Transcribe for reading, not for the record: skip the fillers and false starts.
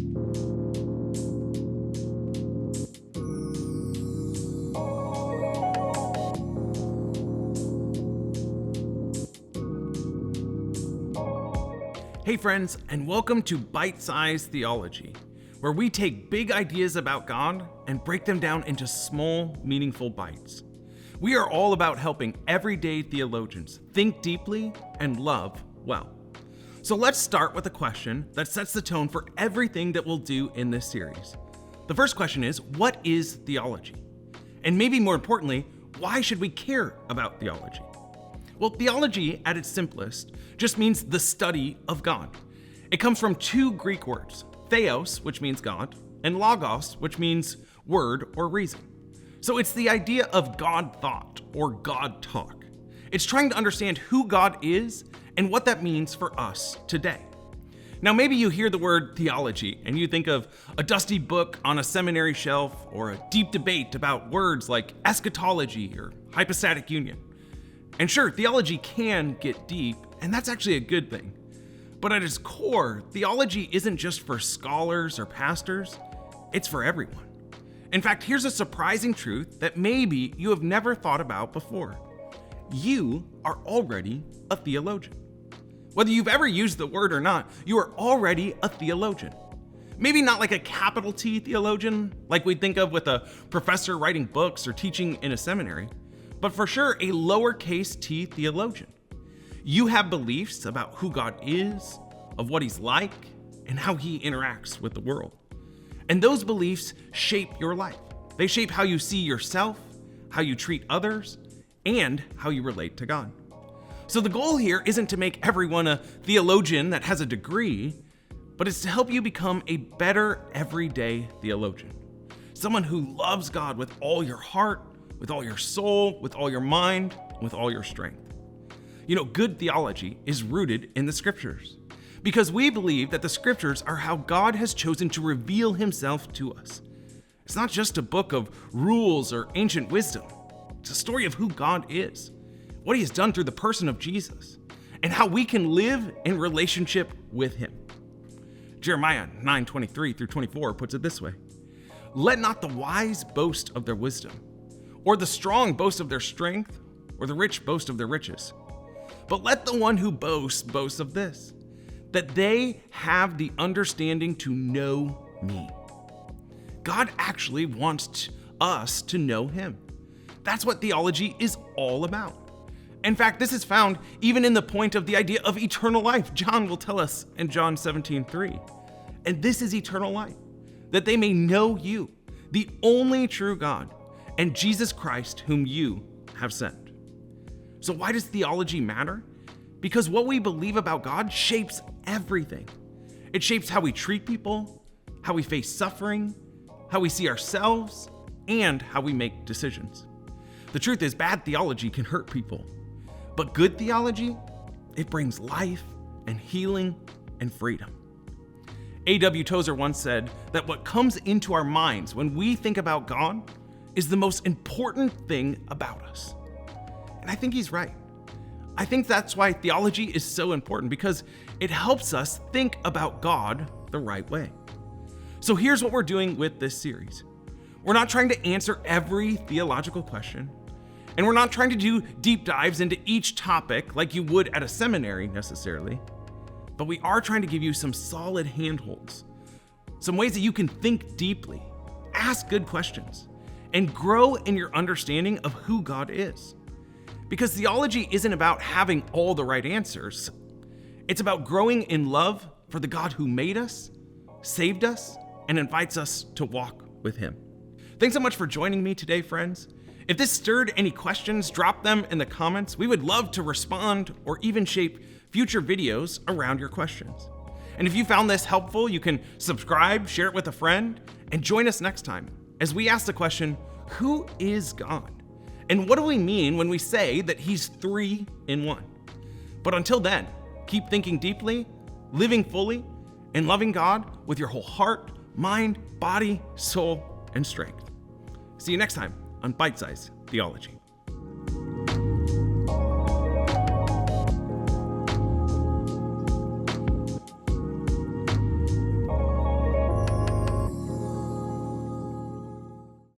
Hey friends, and welcome to Bite-Sized Theology, where we take big ideas about God and break them down into small, meaningful bites. We are all about helping everyday theologians think deeply and love well. So let's start with a question that sets the tone for everything that we'll do in this series. The first question is, what is theology? And maybe more importantly, why should we care about theology? Well, theology at its simplest just means the study of God. It comes from two Greek words, theos, which means God, and logos, which means word or reason. So it's the idea of God thought or God talk. It's trying to understand who God is and what that means for us today. Now, maybe you hear the word theology and you think of a dusty book on a seminary shelf or a deep debate about words like eschatology or hypostatic union. And sure, theology can get deep, and that's actually a good thing. But at its core, theology isn't just for scholars or pastors, it's for everyone. In fact, here's a surprising truth that maybe you have never thought about before. You are already a theologian. Whether you've ever used the word or not, you are already a theologian. Maybe not like a capital T theologian, like we think of with a professor writing books or teaching in a seminary, but for sure a lowercase t theologian. You have beliefs about who God is, of what he's like, and how he interacts with the world. And those beliefs shape your life. They shape how you see yourself, how you treat others, and how you relate to God. So the goal here isn't to make everyone a theologian that has a degree, but it's to help you become a better everyday theologian. Someone who loves God with all your heart, with all your soul, with all your mind, with all your strength. You know, good theology is rooted in the scriptures because we believe that the scriptures are how God has chosen to reveal himself to us. It's not just a book of rules or ancient wisdom. It's a story of who God is, what he has done through the person of Jesus, and how we can live in relationship with him. Jeremiah 9:23 through 24 puts it this way: "Let not the wise boast of their wisdom, or the strong boast of their strength, or the rich boast of their riches. But let the one who boasts boast of this, that they have the understanding to know me." God actually wants us to know him. That's what theology is all about. In fact, this is found even in the point of the idea of eternal life. John will tell us in John 17:3. "And this is eternal life, that they may know you, the only true God, and Jesus Christ whom you have sent." So why does theology matter? Because what we believe about God shapes everything. It shapes how we treat people, how we face suffering, how we see ourselves, and how we make decisions. The truth is, bad theology can hurt people, but good theology, it brings life and healing and freedom. A.W. Tozer once said that what comes into our minds when we think about God is the most important thing about us. And I think he's right. I think that's why theology is so important, because it helps us think about God the right way. So here's what we're doing with this series. We're not trying to answer every theological question, and we're not trying to do deep dives into each topic like you would at a seminary necessarily, but we are trying to give you some solid handholds, some ways that you can think deeply, ask good questions, and grow in your understanding of who God is. Because theology isn't about having all the right answers. It's about growing in love for the God who made us, saved us, and invites us to walk with him. Thanks so much for joining me today, friends. If this stirred any questions, drop them in the comments. We would love to respond or even shape future videos around your questions. And if you found this helpful, you can subscribe, share it with a friend, and join us next time as we ask the question, who is God? And what do we mean when we say that he's three in one? But until then, keep thinking deeply, living fully, and loving God with your whole heart, mind, body, soul, and strength. See you next time on Bite-Sized Theology.